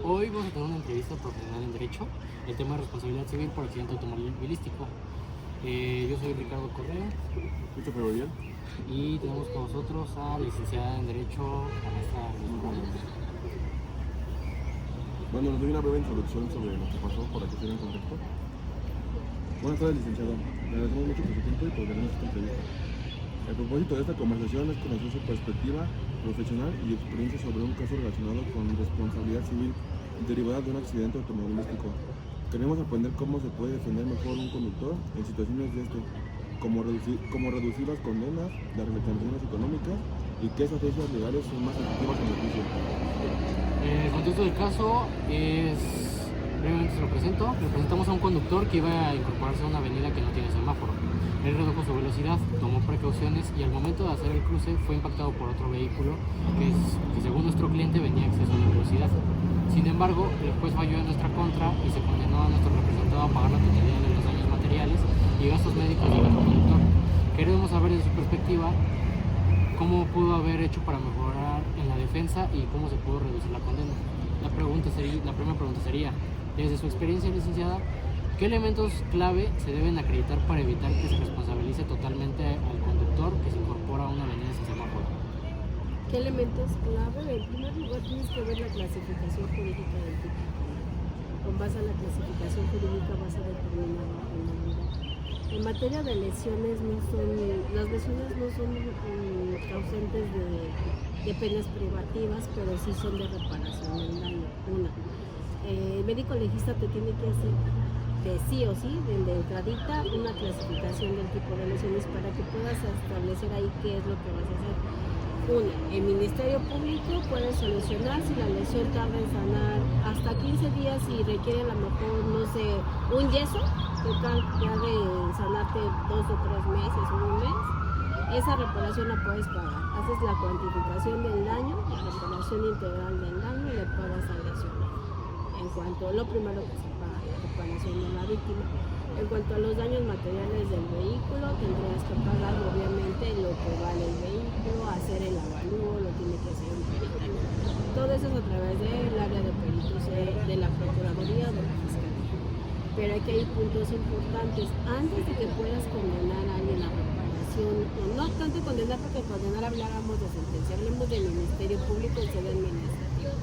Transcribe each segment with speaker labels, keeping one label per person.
Speaker 1: Hoy vamos a tener una entrevista profesional en Derecho, el tema de responsabilidad civil por accidente automovilístico. Yo soy Ricardo Correa.
Speaker 2: Christopher Oriel.
Speaker 1: Y tenemos con nosotros a la licenciada en Derecho, Vanessa Rodríguez.
Speaker 2: Bueno, les doy una breve introducción sobre lo que pasó para que estén en contexto. Buenas tardes, licenciado. Le agradecemos mucho por su tiempo y por venir a esta entrevista. El propósito de esta conversación es conocer su perspectiva profesional y experiencia sobre un caso relacionado con responsabilidad civil derivada de un accidente automovilístico. Queremos aprender cómo se puede defender mejor un conductor en situaciones de este, cómo reducir las condenas, las retenciones económicas y qué estrategias legales son más efectivas en el juicio.
Speaker 1: El contexto del caso es, brevemente se lo presento. Representamos a un conductor que iba a incorporarse a una avenida que no tiene semáforo. Él redujo su velocidad, tomó precauciones y al momento de hacer el cruce fue impactado por otro vehículo que según nuestro cliente venía a exceso de velocidad. Sin embargo, el juez falló en nuestra contra y se condenó a nuestro representado a pagar la totalidad de los daños materiales y gastos médicos del otro conductor. Queremos saber desde su perspectiva cómo pudo haber hecho para mejorar en la defensa y cómo se pudo reducir la condena. La primera pregunta sería, desde su experiencia, licenciada, ¿qué elementos clave se deben acreditar para evitar que se responsabilice totalmente al conductor que se incorpora a una avenida sin semáforo?
Speaker 3: ¿Qué elementos clave? En primer lugar tienes que ver la clasificación jurídica del tipo. Con base a la clasificación jurídica vas a determinar la penalidad. En materia de lesiones, las lesiones no son causantes de penas privativas, pero sí son de reparación del daño. El médico legista te tiene que hacer de sí o sí, de entradita, una clasificación del tipo de lesiones para que puedas establecer ahí qué es lo que vas a hacer. El Ministerio Público puede solucionar si la lesión tarda en sanar hasta 15 días y requiere a lo mejor, no sé, un yeso, que ya de sanarte 2 o 3 meses o un mes. Esa reparación la puedes pagar. Haces la cuantificación del daño, la reparación integral del daño y le pagas al lesionado. En cuanto a lo primero que se paga, la reparación de la víctima. En cuanto a los daños materiales del vehículo, tendrías que pagar obviamente lo que vale el vehículo, hacer el avalúo, lo tiene que hacer un peritaje. Todo eso es a través del área de peritos de la Procuraduría o de la Fiscalía. Pero aquí hay puntos importantes. Antes de que puedas condenar a alguien a reparación, no tanto condenar, porque condenar habláramos de sentencia, hablemos del Ministerio Público en sede administrativa.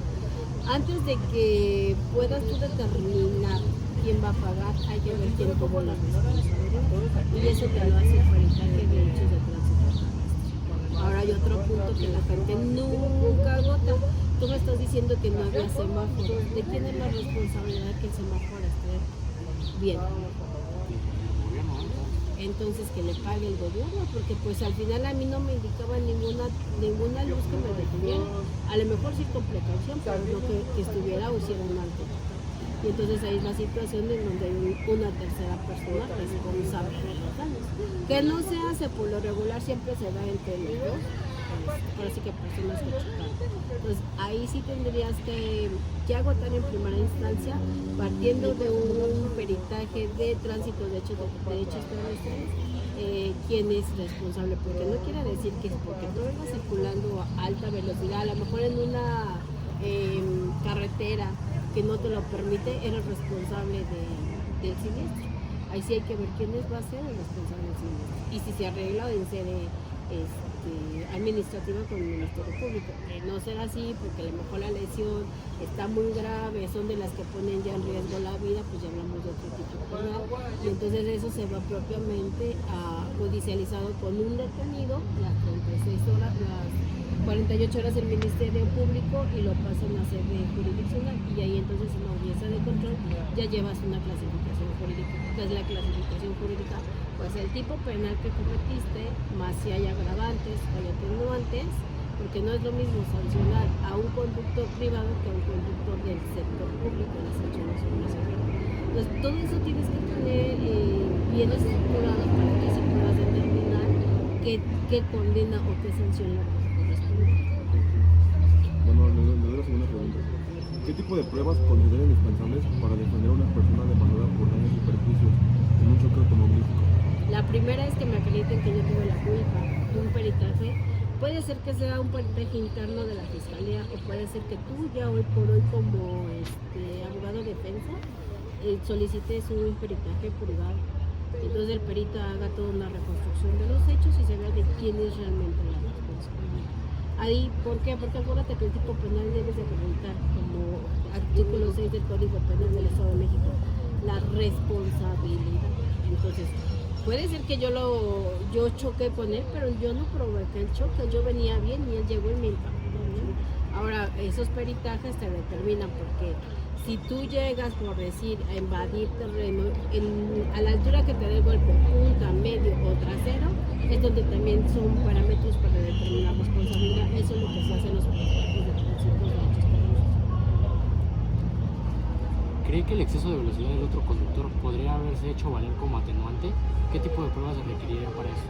Speaker 3: Antes de que puedas tú determinar quién va a pagar, hay que ver quién tuvo la responsabilidad y eso te lo hace el peritaje de hechos de tránsito terrestre. Ahora hay otro punto que la gente nunca agota. Tú me estás diciendo que no había semáforo. ¿De quién es la responsabilidad que el semáforo esté bien? Entonces que le pague el gobierno, porque pues al final a mí no me indicaba ninguna luz que me detuviera. A lo mejor sí con precaución, pero no que estuviera o hiciera un alto. Y entonces ahí es la situación en donde hay una tercera persona responsable de los daños. Que no se hace por lo regular, siempre se da entre los dos, ahora sí que personas que chocan. Entonces ahí sí tendrías que agotar en primera instancia, partiendo de un peritaje de tránsito de hechos terrestres, quién es responsable, porque no quiere decir que es porque tú vas circulando a alta velocidad, a lo mejor en una carretera que no te lo permite, eres responsable del siniestro. Ahí sí hay que ver quién va a ser el responsable del siniestro y si se arregla en sede administrativa con el Ministerio Público. No será así, porque a lo mejor la lesión está muy grave, son de las que ponen ya en riesgo la vida, pues ya hablamos de otro tipo penal, y entonces eso se va propiamente judicializado con un detenido, las 36 horas, las 48 horas del Ministerio Público, y lo pasan a sede jurisdiccional, y ahí entonces en la audiencia de control ya llevas una clasificación jurídica. Entonces la clasificación jurídica, pues el tipo penal que cometiste, más si hay agravantes o hay atenuantes, porque no es lo mismo sancionar a un conductor privado que a un conductor del sector público, las sanciones son más severas. Entonces todo eso tienes que tener bien estructurado para que así puedas determinar qué condena o qué sanción le corresponde.
Speaker 2: Bueno, le doy la segunda pregunta. ¿Qué tipo de pruebas consideran indispensables para defender a una persona demandada por daños y perjuicios en un choque automovilístico?
Speaker 3: La primera es que me acrediten que yo tuve la culpa, un peritaje Puede ser que sea un peritaje interno de la fiscalía o puede ser que tú ya hoy por hoy como abogado de defensa solicites un peritaje privado. Entonces el perito haga toda una reconstrucción de los hechos y se vea de quién es realmente la responsabilidad. Ahí, ¿por qué? Porque acuérdate que el tipo penal debes de acreditar como artículo 6 del Código Penal del Estado de México la responsabilidad. Entonces, puede ser que yo choqué con él, pero yo no provoqué el choque, yo venía bien y él llegó y me impactó bien. Ahora, esos peritajes te determinan porque si tú llegas, por decir, a invadir terreno a la altura que te dé el golpe, punta, medio o trasero, es donde también son parámetros para determinar responsabilidad. Eso es lo que se hace en los peritajes de tránsito de hechos peligrosos.
Speaker 1: ¿Cree que el exceso de velocidad del otro conductor podría haberse hecho valer como atenuante? ¿Qué tipo de pruebas se requeriría para eso?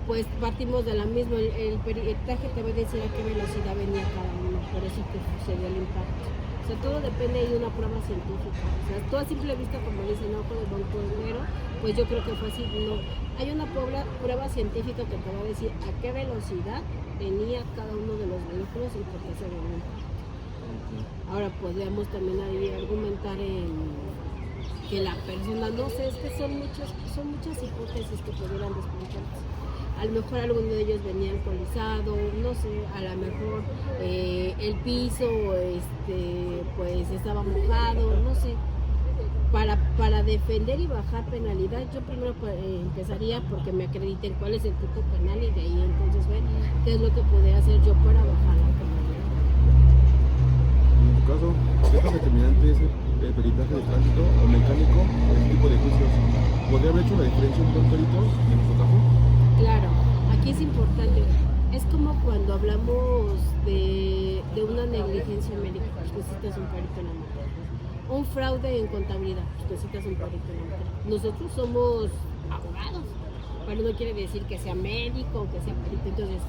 Speaker 3: Pues partimos de la misma, el peritaje te va a decir a qué velocidad venía cada uno, por eso que sucedió el impacto. O sea, todo depende de una prueba científica. O sea, tú a simple vista, como dicen, ojo de buen cordero, pues yo creo que fue así. No, hay una prueba científica que te va a decir a qué velocidad venía cada uno de los vehículos y por qué se dio el impacto. Ahora podríamos también ahí argumentar que la persona, no sé, es que son muchas hipótesis que pudieran desprenderse. A lo mejor alguno de ellos venía alcoholizado, no sé, a lo mejor el piso pues estaba mojado, no sé. Para defender y bajar penalidad, yo primero empezaría porque me acrediten cuál es el tipo penal y de ahí entonces ver qué es lo que podría hacer yo para bajar la penalidad.
Speaker 2: En tu caso, ¿qué tan determinante es el peritaje de tránsito o mecánico en este tipo de juicios? ¿Podría haber hecho la diferencia un buen perito en nuestro caso?
Speaker 3: Claro, aquí es importante. Es como cuando hablamos de una negligencia médica, pues necesitas un perito en la materia. Un fraude en contabilidad, pues necesitas un perito en la materia. Nosotros somos abogados, pero no quiere decir que sea médico o que sea perito. Entonces,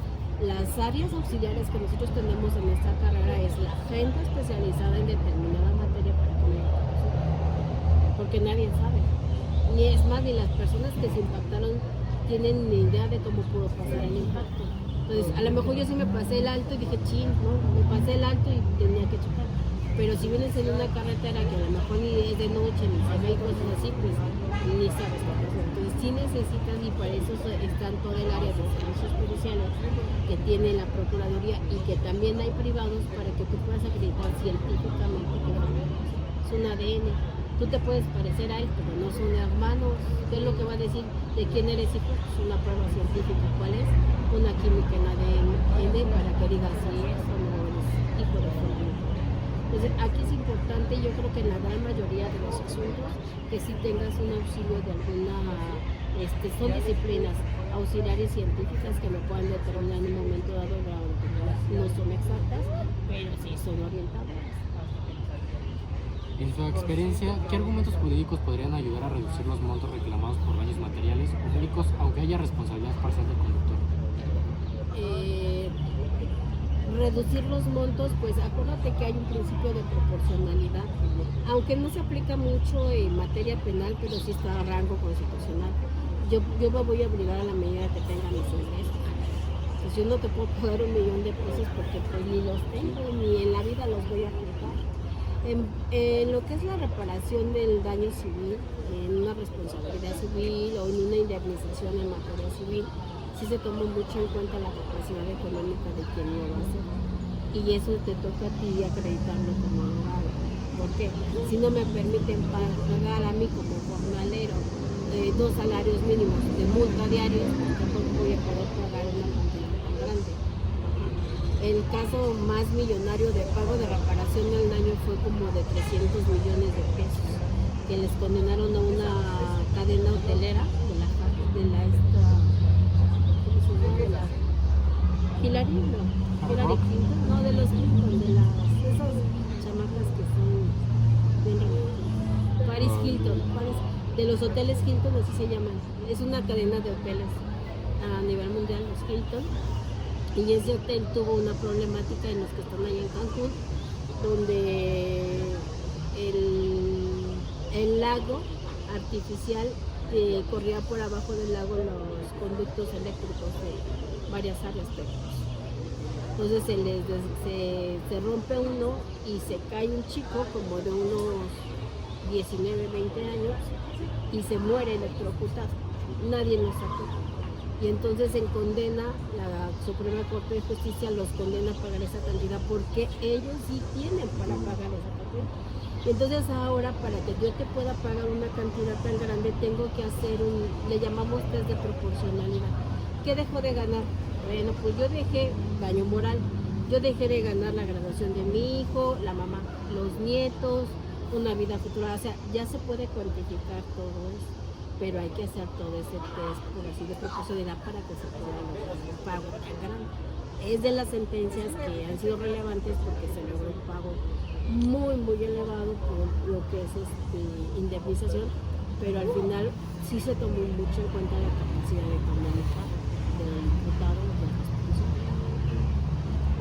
Speaker 3: las áreas auxiliares que nosotros tenemos en esta carrera es la gente especializada en determinada materia para que me porque nadie sabe. Ni es más, ni las personas que se impactaron tienen ni idea de cómo pudo pasar el impacto. Entonces, a lo mejor yo sí me pasé el alto y dije, ching, ¿no? Me pasé el alto y tenía que chocar. Pero si vienes en una carretera que a lo mejor ni es de noche, ni se ve y cosas así, pues ni sabes qué pasó. Entonces, sí necesitas, y para eso están todo el área de servicios policiales que tiene la Procuraduría y que también hay privados para que tú puedas acreditar científicamente que es un ADN. Tú te puedes parecer a él, pero no son hermanos. ¿Qué es lo que va a decir de quién eres hijo? Pues una prueba científica. ¿Cuál es? Una química en ADN para que digas si es o no eres hijo de fulano. Entonces, aquí es importante, yo creo que en la gran mayoría de los asuntos, que sí tengas un auxilio de alguna, son disciplinas auxiliares científicas que lo puedan determinar en un momento dado, no son exactas, pero sí son orientadoras.
Speaker 1: En su experiencia, ¿qué argumentos jurídicos podrían ayudar a reducir los montos reclamados por daños materiales o físicos, aunque haya responsabilidad parcial del conductor?
Speaker 3: Reducir los montos, pues acuérdate que hay un principio de proporcionalidad, aunque no se aplica mucho en materia penal, pero sí está a rango constitucional. Yo me voy a obligar a la medida que tenga mis ingresos. Pues yo no te puedo pagar $1 millón porque pues ni los tengo, ni en la vida los voy a aplicar. En lo que es la reparación del daño civil, en una responsabilidad civil o en una indemnización en materia civil, sí se toma mucho en cuenta la capacidad económica de quien lo va a hacer. Y eso te toca a ti acreditarlo como abogado. ¿Por qué? Si no me permiten pagar a mí como jornalero 2 salarios mínimos de multa diarios, pues tampoco voy a poder pagar una cantidad tan grande. El caso más millonario de pago de reparación del daño fue como de 300 millones de pesos, que les condenaron a una cadena hotelera de la Hillary Clinton, no, de los Clinton, de esas chamacas que son bien raras. Paris Hilton, de los hoteles Hilton, así se llaman. Es una cadena de hoteles a nivel mundial, los Hilton. Y ese hotel tuvo una problemática en los que están allá en Cancún, donde el lago artificial corría por abajo del lago los conductos eléctricos de varias áreas técnicas. Entonces se rompe uno y se cae un chico como de unos 19, 20 años y se muere electrocutado. Nadie lo sacó. Y entonces en condena, la Suprema Corte de Justicia los condena a pagar esa cantidad porque ellos sí tienen para pagar esa cantidad. Y entonces ahora, para que yo te pueda pagar una cantidad tan grande, tengo que hacer le llamamos test de proporcionalidad. ¿Qué dejo de ganar? Bueno, pues yo dejé daño moral, yo dejé de ganar la graduación de mi hijo, la mamá, los nietos, una vida futura. O sea, ya se puede cuantificar todo eso, pero hay que hacer todo ese test, por así de proporcionalidad, para que se pueda lograr un pago tan grande. Es de las sentencias que han sido relevantes porque se logró un pago muy, muy elevado por lo que es indemnización, pero al final sí se tomó mucho en cuenta la capacidad económica del imputado o del responsable.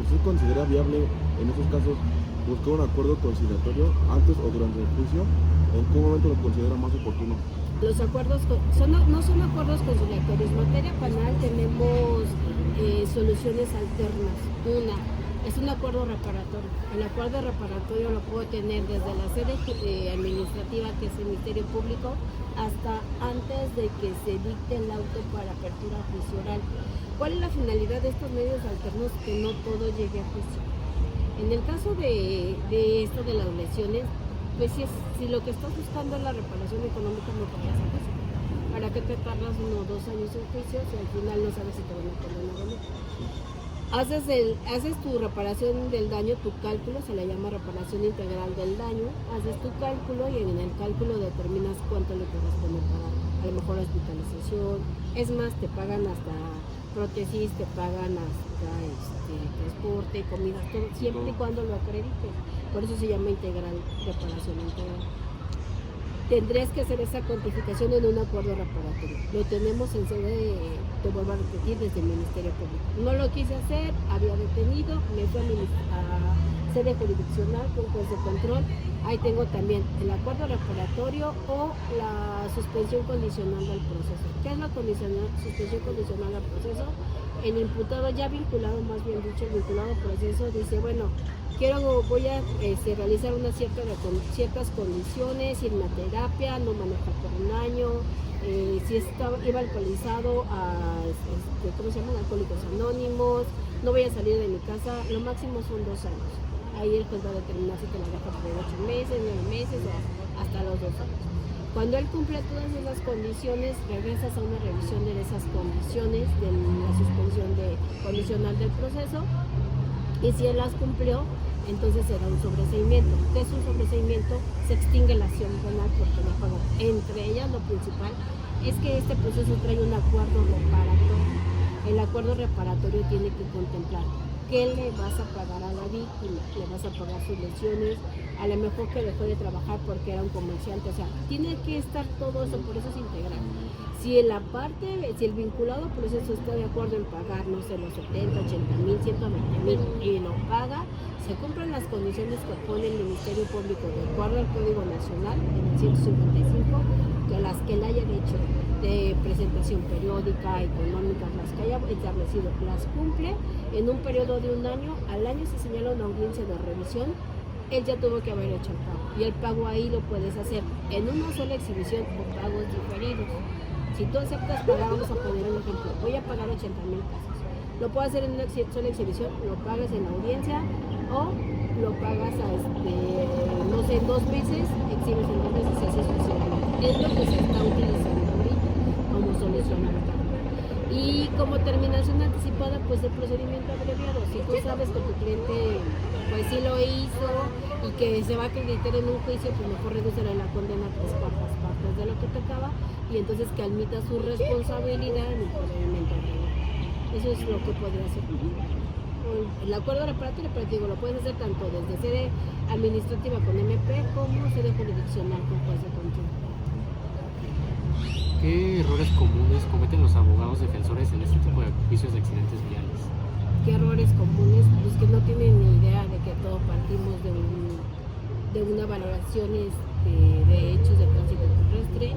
Speaker 2: ¿Usted considera viable en esos casos buscar un acuerdo conciliatorio antes o durante el juicio? ¿En qué momento lo considera más oportuno?
Speaker 3: Los acuerdos no son acuerdos conciliatorios. En materia penal tenemos soluciones alternas. Una es un acuerdo reparatorio. El acuerdo reparatorio lo puedo tener desde la sede administrativa, que es el Ministerio Público, hasta antes de que se dicte el auto para apertura a juicio oral. ¿Cuál es la finalidad de estos medios alternos? Que no todo llegue a juicio. En el caso de esto de las lesiones, pues si lo que estás buscando es la reparación económica, no te vas a juicio. ¿Para qué te tardas 1 o 2 años en juicio si al final no sabes si te van a condenar o no? Haces tu reparación del daño, tu cálculo, se le llama reparación integral del daño, haces tu cálculo y en el cálculo determinas cuánto le corresponde pagar. A lo mejor hospitalización, es más, te pagan hasta prótesis, te pagan hasta transporte, comida, todo, siempre y cuando lo acredites. Por eso se llama integral, reparación integral. Tendrías que hacer esa cuantificación en un acuerdo reparatorio. Lo tenemos en sede, te vuelvo a repetir, desde el Ministerio Público. No lo quise hacer, había detenido, me fui a sede jurisdiccional con juez de control. Ahí tengo también el acuerdo reparatorio o la suspensión condicional del proceso. ¿Qué es la suspensión condicional del proceso? El imputado ya vinculado, más bien dicho, vinculado al proceso, dice, bueno, voy a realizar ciertas condiciones, irme a terapia, no manejar por un año, si iba alcoholizado a, Alcohólicos Anónimos, no voy a salir de mi casa, lo máximo son 2 años. Ahí el juez va a determinar si te la deja por 8 meses, 9 meses o hasta los 2 años. Cuando él cumple todas esas condiciones, regresas a una revisión de esas condiciones de la suspensión condicional del proceso, y si él las cumplió, entonces se da un sobreseimiento. ¿Qué es un sobreseimiento? Se extingue la acción penal porque la pagó. Entre ellas, lo principal es que este proceso trae un acuerdo reparatorio. El acuerdo reparatorio tiene que contemplar qué le vas a pagar a la víctima, le vas a pagar sus lesiones, a lo mejor que dejó de trabajar porque era un comerciante, o sea, tiene que estar todo eso, por eso es integral. Si el vinculado proceso está de acuerdo en pagar, no sé, los 70, 80 mil, 120 mil y lo paga, se cumplen las condiciones que pone el Ministerio Público de acuerdo al Código Nacional, en el 155, que las que él haya hecho de presentación periódica, económicas, las que haya establecido, las cumple en un periodo de 1 año. Al año se señala una audiencia de revisión, él ya tuvo que haber hecho el pago, y el pago ahí lo puedes hacer en una sola exhibición o pagos diferidos. Si tú aceptas pagar, vamos a poner un ejemplo, voy a pagar 80 mil pesos. Lo puedo hacer en una sola exhibición, lo pagas en la audiencia o lo pagas no sé, en 2 meses, exhibes en 2 meses y así sucesivamente. Es lo que se está utilizando ahorita como solución al pago. Y como terminación anticipada, pues el procedimiento abreviado. Si tú sabes que tu cliente pues sí lo hizo y que se va a acreditar en un juicio, pues mejor reducirle la condena a 3/4 partes de lo que tocaba y entonces que admita su responsabilidad en el procedimiento abreviado. Eso es lo que podría hacer. El acuerdo reparatorio, pero digo, lo puedes hacer tanto desde sede administrativa con MP como sede jurisdiccional con juez de control.
Speaker 1: ¿Qué errores comunes cometen los abogados defensores en este tipo de juicios de accidentes viales?
Speaker 3: ¿Qué errores comunes? Pues que no tienen ni idea de que todo partimos de una valoración de hechos de tránsito terrestre,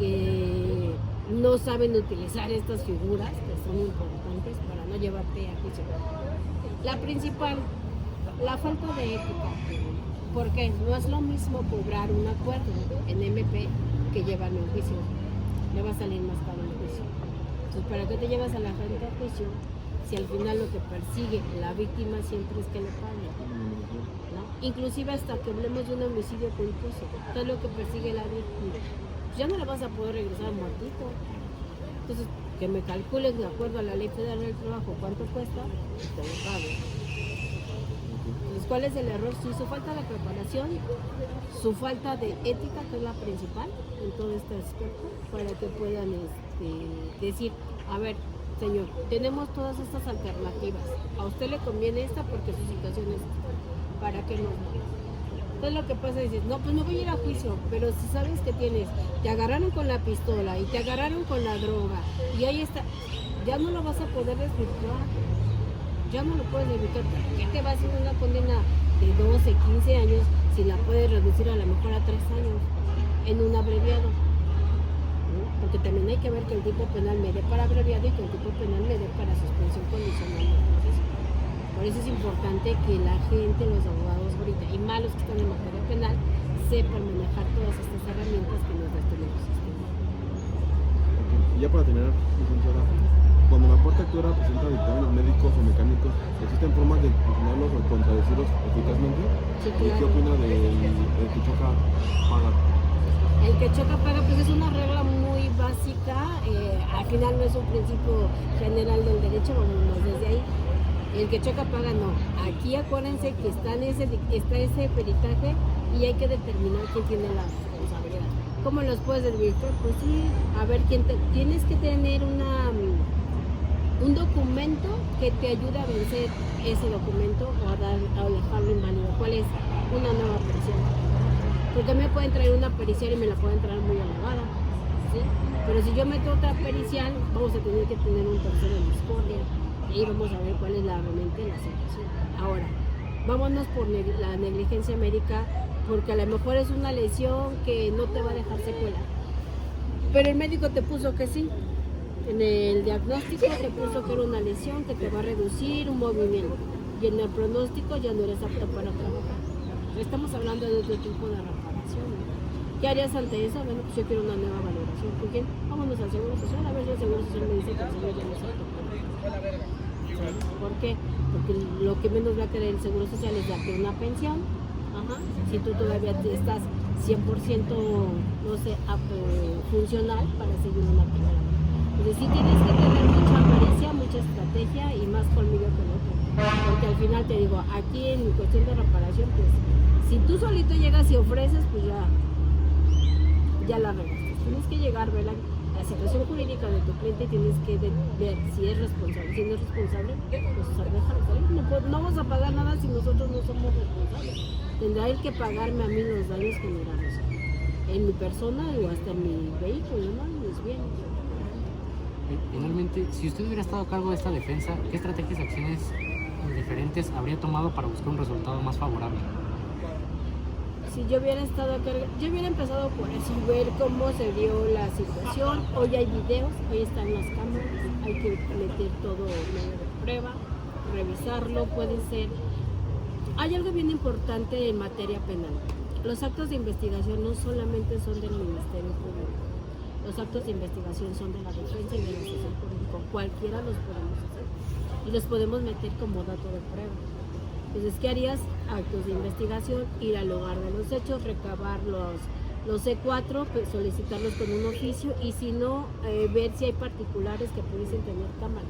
Speaker 3: que no saben utilizar estas figuras que son importantes para no llevarte a juicio. La principal, la falta de ética, porque no es lo mismo cobrar un acuerdo en MP que llevarme a un juicio, le va a salir más caro el juicio. Entonces, ¿para qué te llevas a la gente a juicio si al final lo que persigue la víctima siempre es que le pague? ¿No? Inclusive hasta que hablemos de un homicidio culposo, ¿qué es lo que persigue la víctima? Ya no le vas a poder regresar muertito. Entonces, que me calculen de acuerdo a la Ley Federal del Trabajo cuánto cuesta, te lo pago. Entonces, ¿cuál es el error? Sí, su falta de preparación, su falta de ética, que es la principal en todo este aspecto, para que puedan decir, a ver, señor, tenemos todas estas alternativas, a usted le conviene esta porque su situación es esta, ¿para qué no? Entonces lo que pasa es, no, pues no voy a ir a juicio, pero si sabes que te agarraron con la pistola y te agarraron con la droga, y ahí está, ya no lo vas a poder desvirtuar, ya no lo puedes desvirtuar. ¿Qué te va a hacer una condena de 12, 15 años si la puedes reducir a lo mejor a 3 años en un abreviado? ¿No? Porque también hay que ver que el tipo penal me dé para abreviado y que el tipo penal me dé para suspensión condicional del proceso. Por eso es importante que la gente, los abogados ahorita, y más los que están en materia penal, sepan manejar todas estas herramientas que nos da este nuevo sistema.
Speaker 2: Y ya para terminar, licenciada, cuando la parte actuara presenta dictámenes médicos o mecánicos, ¿existen formas de impulsarlos o contradecirlos eficazmente?
Speaker 3: Sí,
Speaker 2: ¿Y qué
Speaker 3: claro.
Speaker 2: opina del que choca paga?
Speaker 3: El que choca paga, pues es una regla muy básica, al final no es un principio general del derecho, vámonos desde ahí. El que choca paga no. Aquí acuérdense que está ese peritaje y hay que determinar quién tiene la responsabilidad. ¿Cómo los puedes desvirtuar? Pues sí, a ver, tienes que tener un documento que te ayude a vencer ese documento o a dejarlo inválido. ¿Cuál es? Una nueva pericial. Porque me pueden traer una pericial y me la pueden traer muy elevada, ¿sí? Pero si yo meto otra pericial, vamos a tener que tener un tercero en discordia. Y vamos a ver cuál es realmente la situación. Ahora, vámonos por la negligencia médica, porque a lo mejor es una lesión que no te va a dejar secuela. Pero el médico te puso que sí. En el diagnóstico te puso que era una lesión que te va a reducir un movimiento. Y en el pronóstico ya no eres apto para trabajar. Estamos hablando de otro tipo de reparación, ¿no? ¿Qué harías ante eso? Bueno, pues yo quiero una nueva valoración. ¿Por qué? Vámonos al Seguro Social, a ver si el Seguro Social me dice que el señor ya no es apto para trabajar. ¿Por qué? Porque lo que menos va a querer el Seguro Social es darte una pensión. Ajá. Si tú todavía estás 100%, no sé, funcional para seguir una carrera. Entonces sí tienes que tener mucha pericia, mucha estrategia y más colmillo que el otro. Porque al final te digo, aquí en cuestión de reparación, pues si tú solito llegas y ofreces, pues ya la regaste. Tienes que llegar, ver la situación jurídica de tu cliente y tienes que ver si es responsable. Si no es responsable, pues déjalo salir. No vamos a pagar nada si nosotros no somos responsables. Tendrá él que pagarme a mí los daños generados en mi persona o hasta en mi vehículo, ¿no? En mis bienes.
Speaker 1: Finalmente, si usted hubiera estado a cargo de esta defensa, ¿qué estrategias y acciones diferentes habría tomado para buscar un resultado más favorable?
Speaker 3: Si yo hubiera estado a cargo, yo hubiera empezado por eso, ver cómo se dio la situación. Hoy hay videos, hoy están las cámaras, hay que meter todo medio de prueba, revisarlo, puede ser. Hay algo bien importante en materia penal. Los actos de investigación no solamente son del Ministerio Público. Los actos de investigación son de la defensa y del asesor jurídico. Cualquiera los podemos hacer y los podemos meter como dato de prueba. Entonces, ¿qué harías? Actos de investigación, ir al lugar de los hechos, recabar los C4, pues, solicitarlos con un oficio y si no, ver si hay particulares que pudiesen tener cámaras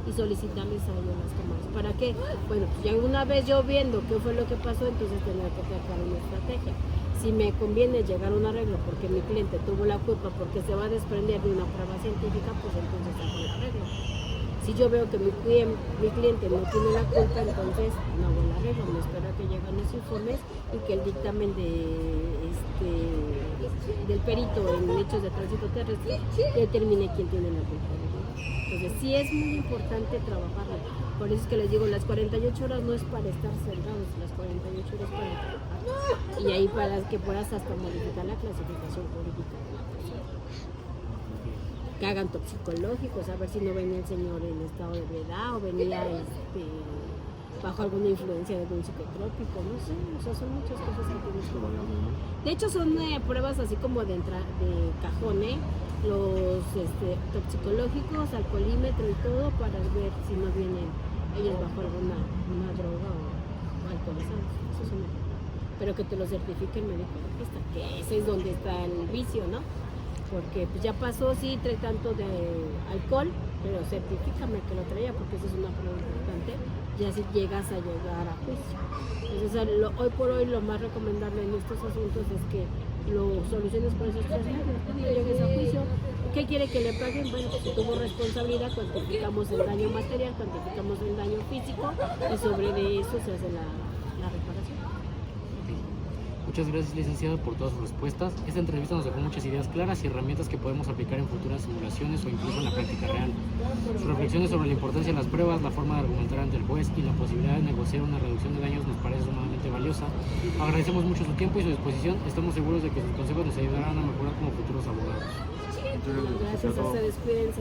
Speaker 3: y solicitarles a ellos las cámaras. ¿Para qué? Bueno, pues ya una vez yo viendo qué fue lo que pasó, entonces tendría que tratar una estrategia. Si me conviene llegar a un arreglo porque mi cliente tuvo la culpa, porque se va a desprender de una prueba científica, pues entonces hago el arreglo. Si yo veo que mi cliente no tiene la culpa, entonces no hago el arreglo, me espero a que lleguen los informes y que el dictamen del perito en hechos de tránsito terrestre determine quién tiene la culpa. Entonces sí es muy importante trabajarlo. Por eso es que les digo, las 48 horas no es para estar sentados, las 48 horas para trabajar. Y Y ahí para que puedas hasta modificar la clasificación jurídica de la persona. Que hagan toxicológicos, a ver si no venía el señor en estado de ebriedad o venía bajo alguna influencia de algún psicotrópico, no sé, o sea, son muchas cosas que tienes que ver. De hecho, son pruebas así como de cajón, los toxicológicos, alcoholímetro y todo para ver si no vienen ellos bajo alguna droga o alcoholizados. Eso es una. Pero que te lo certifique el médico legista, que ese es donde está el vicio, ¿no? Porque pues ya pasó, sí, trae tanto de alcohol, pero certifícame que lo traía, porque eso es una prueba importante, ya si llegas a llegar a juicio. Entonces, hoy por hoy lo más recomendable en estos asuntos es que lo soluciones por esos 3 meses, no llegues a juicio. ¿Qué quiere que le paguen? Bueno, pues si tuvo responsabilidad, cuantificamos el daño material, cuantificamos el daño físico y sobre de eso se hace la reparación.
Speaker 1: Muchas gracias, licenciado, por todas sus respuestas. Esta entrevista nos dejó muchas ideas claras y herramientas que podemos aplicar en futuras simulaciones o incluso en la práctica real. Sus reflexiones sobre la importancia de las pruebas, la forma de argumentar ante el juez y la posibilidad de negociar una reducción de daños nos parece sumamente valiosa. Agradecemos mucho su tiempo y su disposición. Estamos seguros de que sus consejos nos ayudarán a mejorar como futuros abogados.
Speaker 3: Gracias, hasta despídense.